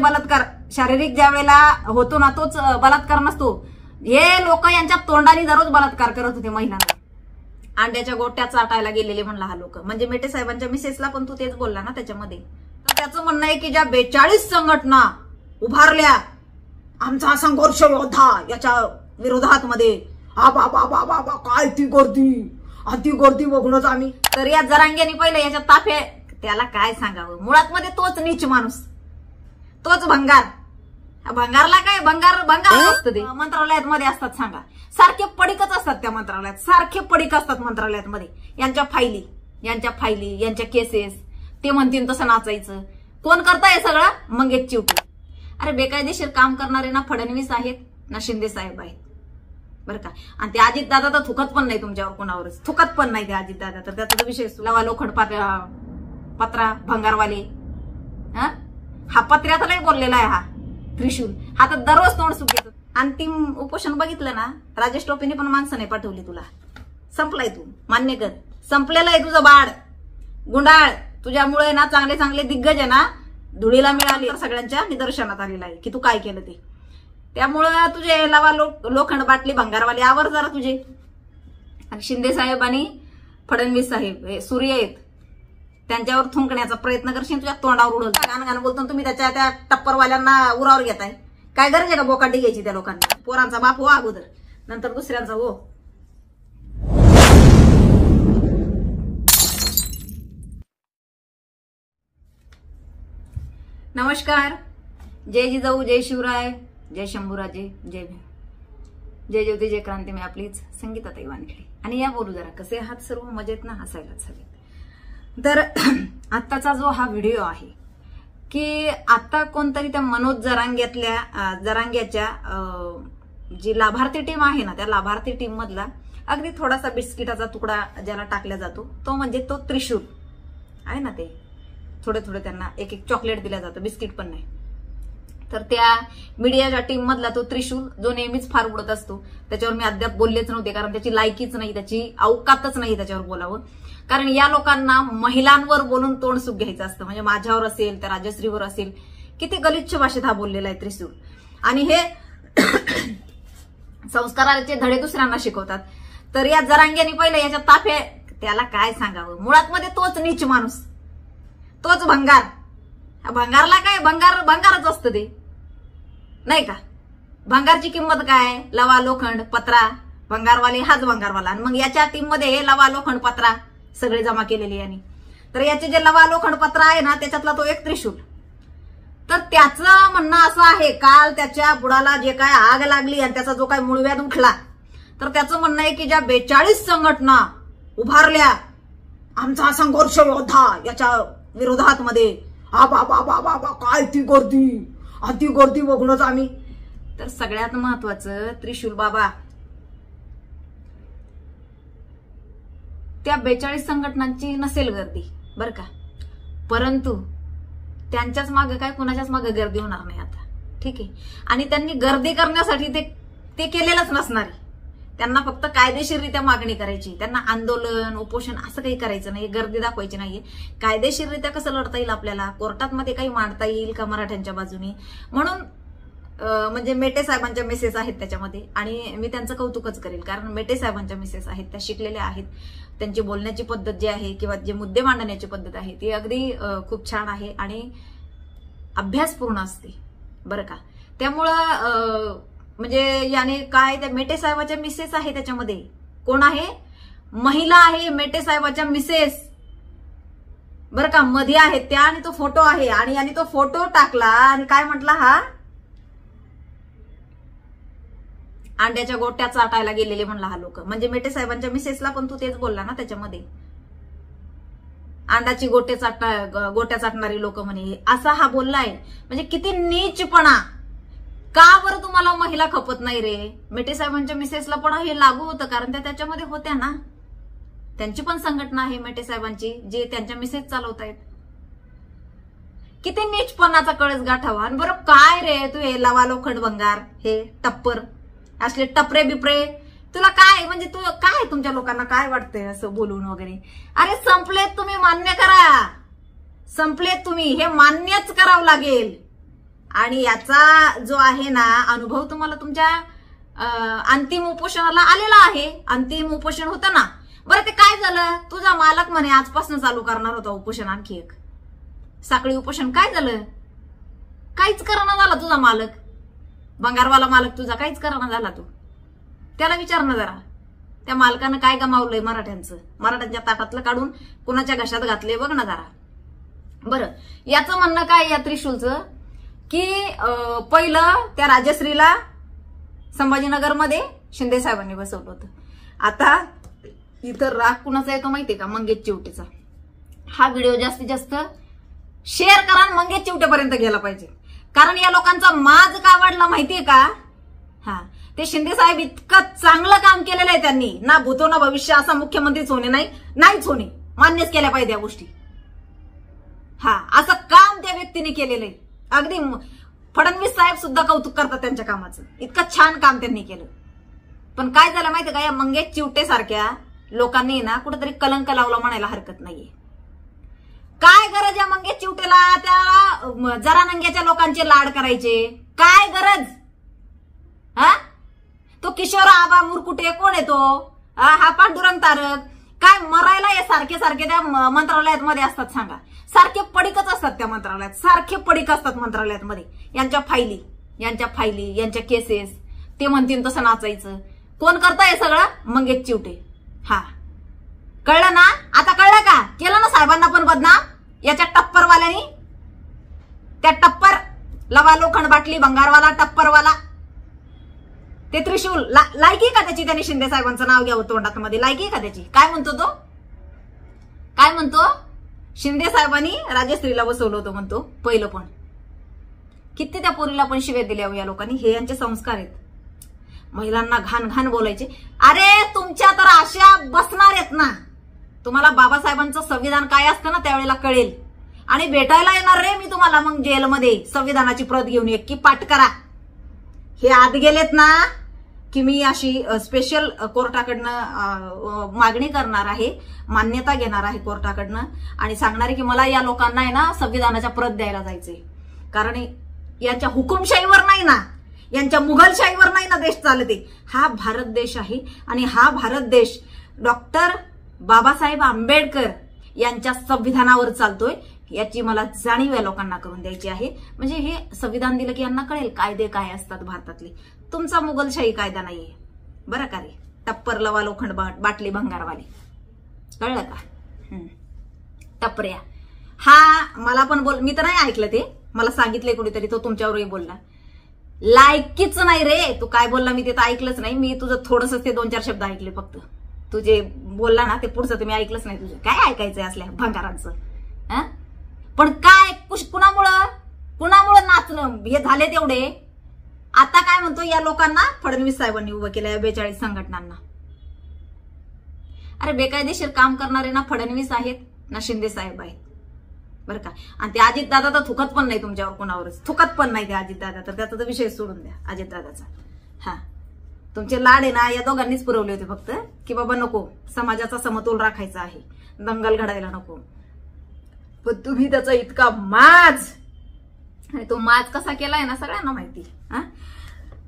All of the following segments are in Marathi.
बलात्कार शारीरिक ज्या वेळेला होतो ना तोच बलात्कार नसतो। हे लोक यांच्या तोंडाने दररोज बलात्कार करत होते महिलांना। अंड्याच्या गोट्या चाटायला गेलेले म्हणला हा लोक, म्हणजे मेटे साहेबांच्या मिसेसला पण तू तेच बोलला ना त्याच्यामध्ये। तर त्याचं म्हणणं आहे की ज्या 42 संघटना उभारल्या आमचा संघर्ष योद्धा याच्या विरोधात मध्ये बाबा काय ती गर्दी बघूनच आम्ही। तर या जरांग्याने पहिले याच्या ताफे त्याला काय सांगावं, मुळात मध्ये तोच नीच माणूस, तोच भंगार। भंगारला काय भंगार असतं ते मंत्रालयात मध्ये असतात सांगा, सारखे पडीकच असतात त्या मंत्रालयात, सारखे पडीक असतात मंत्रालयात मध्ये। यांच्या फायली यांच्या केसेस, ते म्हणतील तसं नाचायचं। कोण करताय सगळं? मंगेश चिवटे। अरे बेकायदेशीर काम करणारे ना फडणवीस आहेत ना शिंदे साहेब आहेत बरं का। आणि ते अजित दादा तर थुकत पण नाही तुमच्यावर, कोणावरच थुकत पण नाही ते अजित दादा। तर त्याचा विषय लवा लोखंड पत्रा भंगारवाले, हा पत्र्यात नाही बोललेला आहे हा त्रिशूल, हा तर दररोज तोंड सुटतो। अंतिम उपोषण बघितलं ना, राजेश टोपेने पण माणसं नाही पाठवली तुला, संपलाय तू, मान्य कर, संपलेलं आहे तुझं बाळ गुंडाळ। तुझ्यामुळे ना चांगले चांगले दिग्गज आहे ना धुळीला मिळाली, तर सगळ्यांच्या निदर्शनात आलेलं आहे की तू काय केलं ते। त्यामुळं तुझे लावा लोखंड बाटली भंगारवाले आवर जरा तुझे। आणि शिंदे साहेब आणि फडणवीस साहेब हे सूर्य आहेत, त्यांच्यावर थुंकण्याचा प्रयत्न करशील, तुझ्या तोंडावर उडल। गाणं बोलतो तुम्ही त्या टप्परवाल्यांना उरावर घेताय, काय गरज आहे का बोकाटी घ्यायची त्या लोकांना? पोरांचा बाप हो अगोदर, नंतर दुसऱ्यांचा हो। नमस्कार, जय जिजाऊ, जय शिवराय, जय शंभूराजे, जय भीम, जय ज्योती, जय क्रांती। मी आपलीच संगीताताई वानखेडे। आणि या बोलू जरा कसे आहात सर्व, मजेत ना? हसायलाच हवे। तर आत्ताचा जो हा व्हिडिओ आहे की आता कोणतरी त्या मनोज जरांग्याच्या जी लाभार्थी टीम आहे ना, त्या लाभार्थी टीम मधला अगदी थोडासा बिस्किटाचा तुकडा ज्याला टाकला जातो तो म्हणजे तो त्रिशूल आहे ना, ते थोडे त्यांना एक चॉकलेट दिलं जातं, बिस्किट पण नाही। तर त्या मीडियाच्या टीम मधला तो त्रिशूल जो नेहमीच फार उडत असतो, त्याच्यावर मी अद्याप बोललेच नव्हते, कारण त्याची लायकीच नाही, त्याची अवकातच नाही त्याच्यावर बोलावं। कारण या लोकांना महिलांवर बोलून तोंड सुख घ्यायचं असतं, म्हणजे माझ्यावर असेल, त्या राजश्रीवर असेल, किती गलिच्छ भाषेत हा बोललेला आहे त्रिशूल। आणि हे संस्काराचे धडे दुसऱ्यांना शिकवतात। तर या जरांग्याने पहिले याच्या ताफे त्याला काय सांगावं, मुळात मध्ये तोच नीच माणूस, तोच भंगार। भंगारला काय भंगारच असतं ते, नाही का? भंगारची किंमत काय? लवा लोखंड पत्रा भंगारवाले, हाच भंगारवाला। आणि मग याच्या टीम मध्ये लवा लोखंड पत्रा सगळे जमा केलेले यांनी। तर याचे जे लवा लोखंड पत्रा आहे ना, त्याच्यातला तो एक त्रिशूल। तर त्याचं म्हणणं असं आहे, काल त्याच्या बुडाला जे काय आग लागली आणि त्याचा जो काय मूळव्याध उठला, तर त्याचं म्हणणं आहे की ज्या 42 संघटना उभारल्या आमचा संघर्ष योद्धा याच्या विरोधात मध्ये बाबा काय ती गर्दी बघूनच आम्ही। तर सगळ्यात महत्वाचं त्रिशूल बाबा, त्या 42 संघटनांची नसेल गर्दी बरं का, परंतु त्यांच्याच मागे काय कुणाच्याच मागे गर्दी होणार नाही आता, ठीक आहे? आणि त्यांनी गर्दी करण्यासाठी ते केलेलंच नसणार आहे, त्यांना फक्त कायदेशीररित्या मागणी करायची, त्यांना आंदोलन उपोषण असं काही करायचं नाही, गर्दी दाखवायची नाहीये। कायदेशीररित्या कसं लढता येईल आपल्याला, कोर्टात मध्ये काही मांडता येईल का मराठ्यांच्या बाजूने, म्हणून म्हणजे मेटे साहेबांच्या मिसेस आहेत त्याच्यामध्ये, आणि मी त्यांचं कौतुकच करेल, कारण मेटे साहेबांच्या मिसेस आहेत, त्या शिकलेल्या आहेत, त्यांची बोलण्याची पद्धत जी आहे किंवा जे मुद्दे मांडण्याची पद्धत आहे ती अगदी खूप छान आहे आणि अभ्यासपूर्ण असते बरं का। त्यामुळं म्हणजे याने काय, त्या मेटे साहेबाच्या मिसेस आहे त्याच्यामध्ये, कोण आहे? महिला आहे मेटे साहेबाच्या मिसेस बरं का, मध्ये आहेत त्या, आणि तो फोटो आहे। आणि याने तो फोटो टाकला आणि काय म्हटला, हा अंड्याच्या गोट्या चाटायला गेलेले म्हणला हा लोक, म्हणजे मेटे साहेबांच्या मिसेसला पण तू तेच बोलला ना त्याच्यामध्ये, अंडाची गोट्या चाटणारी लोक म्हणे, असा हा बोललाय। म्हणजे किती नीचपणा। का बरं तुम्हाला महिला खपत नाही रे? मेटे साहेबांच्या मिसेसला पण हे लागू होतं, कारण त्या त्याच्यामध्ये होत्या ना, त्यांची पण संघटना आहे मेटे साहेबांची, जे त्यांच्या मिसेस चालवतायत। किती नीचपणाचा कळस गाठावा। आणि बरं काय रे तू हे लवा लोखंड भंगार, हे टप्पर असले टपरे बिपरे, तुला काय म्हणजे तू काय, तुमच्या लोकांना काय वाटतंय असं बोलून वगैरे? अरे संपलेत तुम्ही, मान्य करा, संपलेत तुम्ही, हे मान्यच करावं लागेल। आणि याचा जो आहे ना अनुभव तुम्हाला तुमच्या अंतिम उपोषणाला आलेला आहे. अंतिम उपोषण होतं ना. बरं ते काय झालं? तुझा मालक म्हणे आजपासून चालू करणार होता उपोषण आणखी एक साखळी उपोषण. काय झालं? काहीच करणार झाला तुझा मालक, भंगारवाला मालक तुझा काहीच करणार झाला. तू त्याला विचार ना जरा, त्या मालकानं काय गमावलंय मराठ्यांचं, मराठ्यांच्या ताटातलं काढून कुणाच्या घशात घातले बघ ना जरा. बरं याचं म्हणणं काय या त्रिशूलचं की पहिलं त्या राजश्रीला संभाजीनगरमध्ये शिंदे साहेबांनी बसवलं होतं. आता इथं राग कुणाचा येतो माहितीये का? मंगेश चिवटेचा. हा व्हिडिओ जास्तीत जास्त शेअर करा आणि मंगेश चिवटेपर्यंत गेला पाहिजे. कारण या लोकांचा माज का वाढला माहितीये का? ते शिंदे साहेब इतकं चांगलं काम केलेलं आहे त्यांनी, ना भूतो ना भविष्य असा मुख्यमंत्रीच होणे नाहीच होणे, मान्यच केल्या पाहिजे या गोष्टी. असं काम त्या व्यक्तीने केलेलं आहे. अगदी फडणवीस साहेब सुद्धा कौतुक करतात त्यांच्या कामाचं, इतकं छान काम त्यांनी केलं. पण काय झालं माहितीये का? या मंगेश चिवटे सारख्या लोकांनी ना कुठेतरी कलंक लावला म्हणायला हरकत नाहीये. काय गरज या मंगेश चिवटेला त्या जरा नंग्याच्या लोकांचे लाड करायचे? काय गरज? तो किशोर आबा मुरकुटे कोण आहे तो? हा पांडुरंग तारक काय मरायला हे सारखे सारखे त्या मंत्रालयात मध्ये असतात सांगा? सारखे पडीकच असतात त्या मंत्रालयात, सारखे पडीक असतात मंत्रालयात मध्ये. यांच्या फायली यांच्या केसेस, ते म्हणतील तसं नाचायचं. कोण करताय सगळं? मंगेश चिवटे. कळलं ना? आता कळलं का? केलं ना साहेबांना पण बदनाम याच्या टप्परवाल्यानी. त्या टप्पर लवा लोखंड बाटली भंगारवाला टप्परवाला ते त्रिशूल लायकी का त्याची? त्यांनी शिंदे साहेबांचं नाव घ्यावं तोंडात मध्ये, लायकी का त्याची? काय म्हणतो तो? काय म्हणतो? शिंदे साहेबांनी राजश्रीला बसवलं होतं म्हणतो पहिलं. पण किती त्या पोरीला पण शिव्या दिल्या या लोकांनी. हे यांचे संस्कार आहेत. महिलांना घाण घाण बोलायचे. अरे तुमच्या तर अशा बसणार आहेत ना, तुम्हाला बाबासाहेबांचं संविधान काय असतं ना त्यावेळेला कळेल. आणि भेटायला येणार रे मी तुम्हाला मग जेलमध्ये संविधानाची प्रत घेऊन ये की पाठ करा. हे आत गेलेत ना की मी अशी स्पेशल कोर्टाकडनं मागणी करणार आहे, मान्यता घेणार आहे कोर्टाकडनं आणि सांगणार आहे की मला या लोकांना आहे ना संविधानाच्या प्रत द्यायला जायचंय. कारण यांच्या हुकुमशाहीवर नाही ना, यांच्या मुघलशाहीवर नाही ना देश चालते. हा भारत देश आहे आणि हा भारत देश डॉक्टर बाबासाहेब आंबेडकर यांच्या संविधानावर चालतोय. याची मला जाणीव या लोकांना करून द्यायची आहे. म्हणजे हे संविधान दिलं की यांना कळेल कायदे काय असतात भारतातले. तुमचा मुघलशाही कायदा नाहीये बरं का रे. टप्पर लवा लोखंड बाटली भंगारवाली. कळलं का? टपऱ्या. मला पण मी तर नाही ऐकलं ते, मला सांगितलंय कुणीतरी, तो तुमच्यावरही बोलला. लायकीच नाही रे. तू काय बोलला मी ते तर ऐकलंच नाही. मी तुझं थोडंसं ते 2-4 शब्द ऐकले फक्त. तू जे बोलला ना ते पुढचं तुम्ही ऐकलंच नाही. तुझं काय ऐकायचंय असल्या भंगारांचं? पण काय कुणामुळं नाचणं हे झाले तेवढे. आता काय म्हणतो या लोकांना फडणवीस साहेबांनी उभं केलं या 42 संघटनांना. अरे बेकायदेशीर काम करणारे ना फडणवीस आहेत ना शिंदे साहेब आहेत बरं का. आणि ते अजितदादा तर थुकत पण नाही तुमच्यावर, कुणावरच थुकत पण नाही ते अजितदादा. तर त्याचा तर विषय सोडून द्या अजितदादाचा. तुमचे लाड आहे ना या दोघांनीच पुरवले होते फक्त की बाबा नको समाजाचा समतोल राखायचा आहे, दंगल घडायला नको. पण तुम्ही त्याचा इतका माज, आणि तो माज कसा केलाय ना सगळ्यांना माहिती.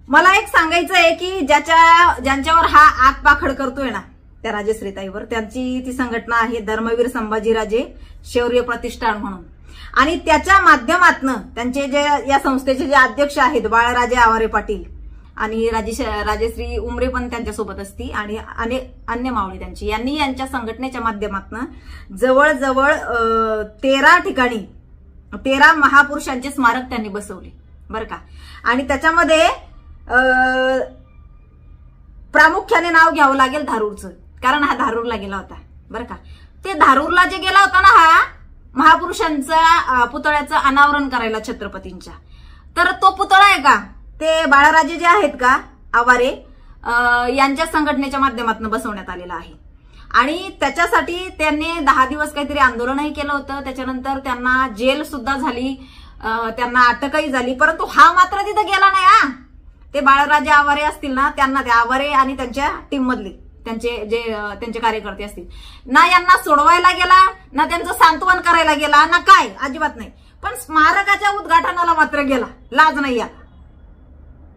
मला एक सांगायचं आहे की ज्यांच्यावर हा आग पाखड करतोय ना त्या राजश्रीताईवर, त्यांची ती संघटना आहे धर्मवीर संभाजीराजे शौर्य प्रतिष्ठान म्हणून. आणि त्याच्या माध्यमातनं त्यांचे जे या संस्थेचे जे अध्यक्ष आहेत बाळराजे आवारे पाटील आणि राजश्री उमरे पण त्यांच्यासोबत असती आणि अन्य मावळी त्यांची, यांनी यांच्या संघटनेच्या माध्यमातनं जवळजवळ 13 ठिकाणी 13 महापुरुषांचे स्मारक त्यांनी बसवले बरं का. आणि त्याच्यामध्ये प्रामुख्याने नाव घ्यावं लागेल धारूरचं, कारण हा धारूरला गेला होता बरं का. ते धारूरला जे गेला होता ना हा महापुरुषांचा पुतळ्याचं अनावरण करायला छत्रपतींच्या, तर तो पुतळा आहे का ते बाळराजे जे आहेत का आवारे यांच्या संघटनेच्या माध्यमातून बसवण्यात आलेला आहे. आणि त्याच्यासाठी त्यांनी 10 दिवस काहीतरी आंदोलनही केलं होतं. त्याच्यानंतर त्यांना जेल सुद्धा झाली, त्यांना अटकही झाली. परंतु हा मात्र तिथे गेला नाही. ते बाळराजे आवारे असतील ना, त्यांना ते आवारे आणि त्यांच्या टीम मधले त्यांचे कार्यकर्ते असतील ना, यांना सोडवायला गेला ना, त्यांचं सांत्वन करायला गेला ना, काय अजिबात नाही. पण स्मारकाच्या उद्घाटनाला मात्र गेला, लाज नाही आला.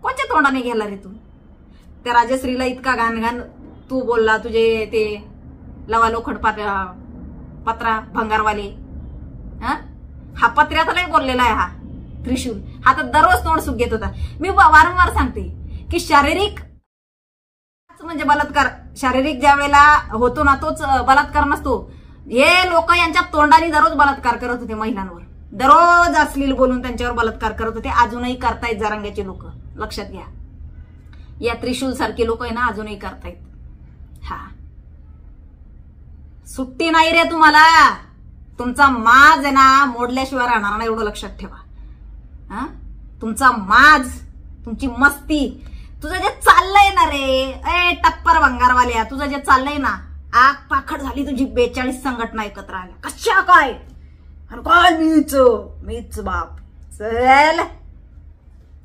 कोणत्या तोंडाने गेला रे तू? त्या राजश्रीला इतका घाण तू बोलला, तुझे ते लवा लोखंड पत्रा भंगारवाले. हा पत्र्यात नाही बोललेला आहे हा त्रिशूल. हा तर दररोज तोंड सुख घेत होता. मी वारंवार सांगते की शारीरिक म्हणजे बलात्कार, शारीरिक ज्या वेळेला होतो ना तोच बलात्कार नसतो. हे लोक यांच्या तोंडाने दररोज बलात्कार करत होते महिलांवर, दररोज अश्लील बोलून त्यांच्यावर बलात्कार करत होते. अजूनही करतायत जरांग्याचे लोक, लक्षात घ्या. या त्रिशूल सारखे लोक आहे ना अजूनही करतायत. हा सुट्टी नाही रे तुम्हाला. तुमचा माज आहे ना मोडल्याशिवाय राहणार नाही, एवढं लक्षात ठेवा. तुमचा माज, तुमची मस्ती, तुझं जे चाललंय ना रे टप्पर भंगारवाल्या, तुझं जे चाललंय ना, आग पाखड झाली तुझी. 42 संघटना एकत्र आल्या. कशा काय? काय मीच बाप. चल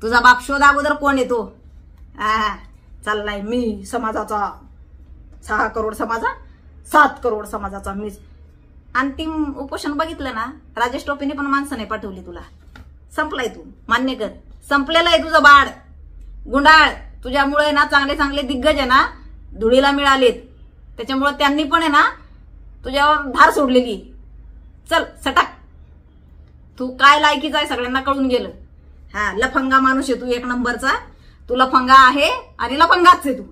तुझा बाप शोध अगोदर. कोण येतो? चाललाय मी समाजाचा 6 करोड समाजा 7 करोड समाजाचा मीच. अंतिम उपोषण बघितलं ना, राजेश टोपेने पण माणसं नाही पाठवली तुला. संपलाय तू, मान्य कर. संपलेलं आहे तुझं बाळ गुंडाळ. तुझ्यामुळे ना चांगले चांगले दिग्गज आहे ना धुळीला मिळालेत. त्याच्यामुळे त्यांनी पण आहे ना तुझ्यावर धार सोडलेली. चल सटाक. तू काय लायकीचा आहे सगळ्यांना कळून गेलं. लफंगा माणूस आहे तू, 1 नंबरचा. तू लफंगा आहे आणि लफंगाच आहे तू.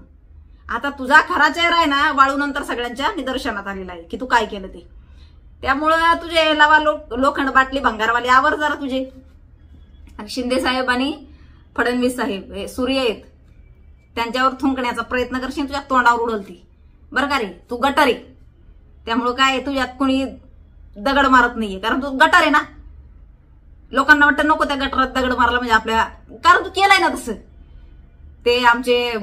आता तुझा खरा चेहरा आहे ना वाळूनंतर सगळ्यांच्या निदर्शनात आलेला आहे की तू काय केलं ते. त्यामुळं तुझे लावा लोखंड बाटली भंगारवाले आवर जरा तुझे. आणि शिंदे साहेब आणि फडणवीस साहेब हे सूर्य आहेत, त्यांच्यावर थुंकण्याचा प्रयत्न करशील, तुझ्या तोंडावर उडलती बरं का रे. तू गटर आहे, त्यामुळं काय तुझ्यात कोणी दगड मारत नाहीये, कारण तू गटर आहे ना. लोकांना वाटतं नको त्या गटरात दगड मारला म्हणजे आपल्या, कारण तू केलाय ना तसं. ते आमचे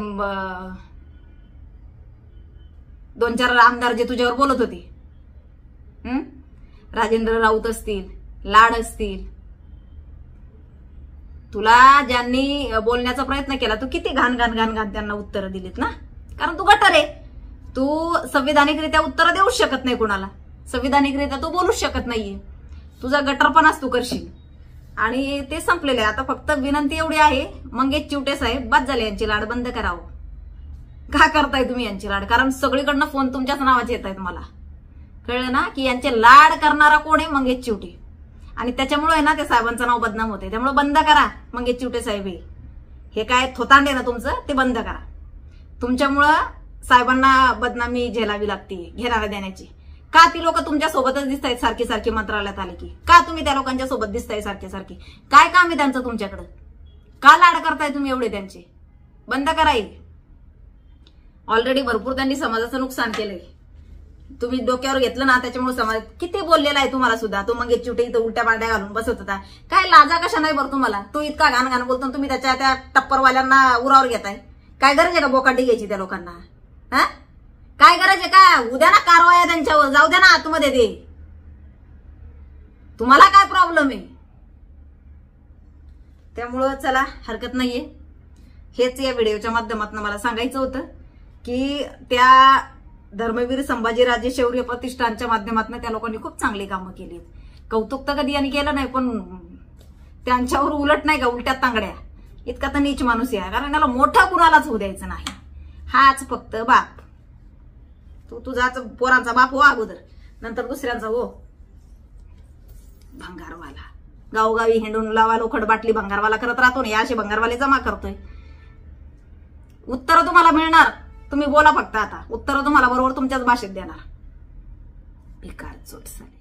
2-4 आमदार जे तुझ्यावर बोलत होते, राजेंद्र राऊत असतील, लाड असतील, तुला ज्यांनी बोलण्याचा प्रयत्न केला, तू किती घाण घाण घाण घाण त्यांना उत्तरं दिलीत ना. कारण तू गटर आहे. तू संविधानिकरित्या उत्तरं देऊच शकत नाही कुणाला. संविधानिकरित्या तू बोलूच शकत नाहीये. तुझा गटरपणाच तू करशील. आणि ते संपलेले. आता फक्त विनंती एवढी आहे, मंगेश चिवटे साहेब बाद झाले, यांची लाड बंद करावं. का करताय तुम्ही यांची लाड? कारण सगळीकडनं फोन तुमच्याच नावाचे येत आहेत मला. कळलं ना की यांचे लाड करणारा कोण आहे? मंगेश चिवटे. आणि त्याच्यामुळे ना त्या साहेबांचं नाव बदनाम होते. त्यामुळे बंद करा मंगेश चिवटे साहेब. हे काय थोतांडे ना तुमचं, ते बंद करा. तुमच्यामुळं साहेबांना बदनामी झेलावी लागते, घेणारा देण्याची. का ती लोक तुमच्या सोबतच दिसत आहेत सारखी सारखी मंत्रालयात आले की? का तुम्ही त्या लोकांच्या सोबत दिसताय सारखे सारखे? काय काम आहे त्यांचं तुमच्याकडं? का लाड करताय तुम्ही एवढे त्यांचे? बंद कराय. ऑलरेडी भरपूर त्यांनी समाजाचं नुकसान केलंय. तुम्ही डोक्यावर घेतलं ना, त्याच्यामुळे समाज किती बोललेला आहे तुम्हाला सुद्धा. तो मंगेश चिवटे इथं उलट्या पाड्या घालून बसत होता. काय लाजा कशा नाही बरं तुम्हाला? तो इतका घाण घाण बोलतो, तुम्ही त्या टप्परवाल्यांना उरावर घेताय. काय गरज आहे का बोकाटी घ्यायची त्या लोकांना? काय गरज आहे का? उद्या ना कारवाया त्यांच्यावर, जाऊ द्या ना आतमध्ये. ते तुम्हाला काय प्रॉब्लेम आहे? त्यामुळं चला, हरकत नाहीये. हेच या व्हिडिओच्या माध्यमातून मला सांगायचं होतं की त्या धर्मवीर संभाजीराजे शौर्य प्रतिष्ठानच्या माध्यमातून त्या लोकांनी खूप चांगली कामं केली. कौतुक तर कधी यांनी केलं नाही, पण त्यांच्यावर उलट नाही का उलट्या तांगड्या. इतका तर नीच माणूस आहे, कारण त्याला मोठा कुणालाच होऊ द्यायचं नाही. हाच फक्त बाप. तू तुझाच पोरांचा बाप हो अगोदर, नंतर दुसऱ्यांचा हो. भंगारवाला गावोगावी हिंडून लावा लोखंड बाटली भंगारवाला करत राहतो ना, असे भंगारवाले जमा करतोय. उत्तर तुम्हाला मिळणार, तुम्ही बोला फक्त. आता उत्तर तुम्हाला बरोबर तुमच्याच भाषेत देणार. बेकार चोट साले.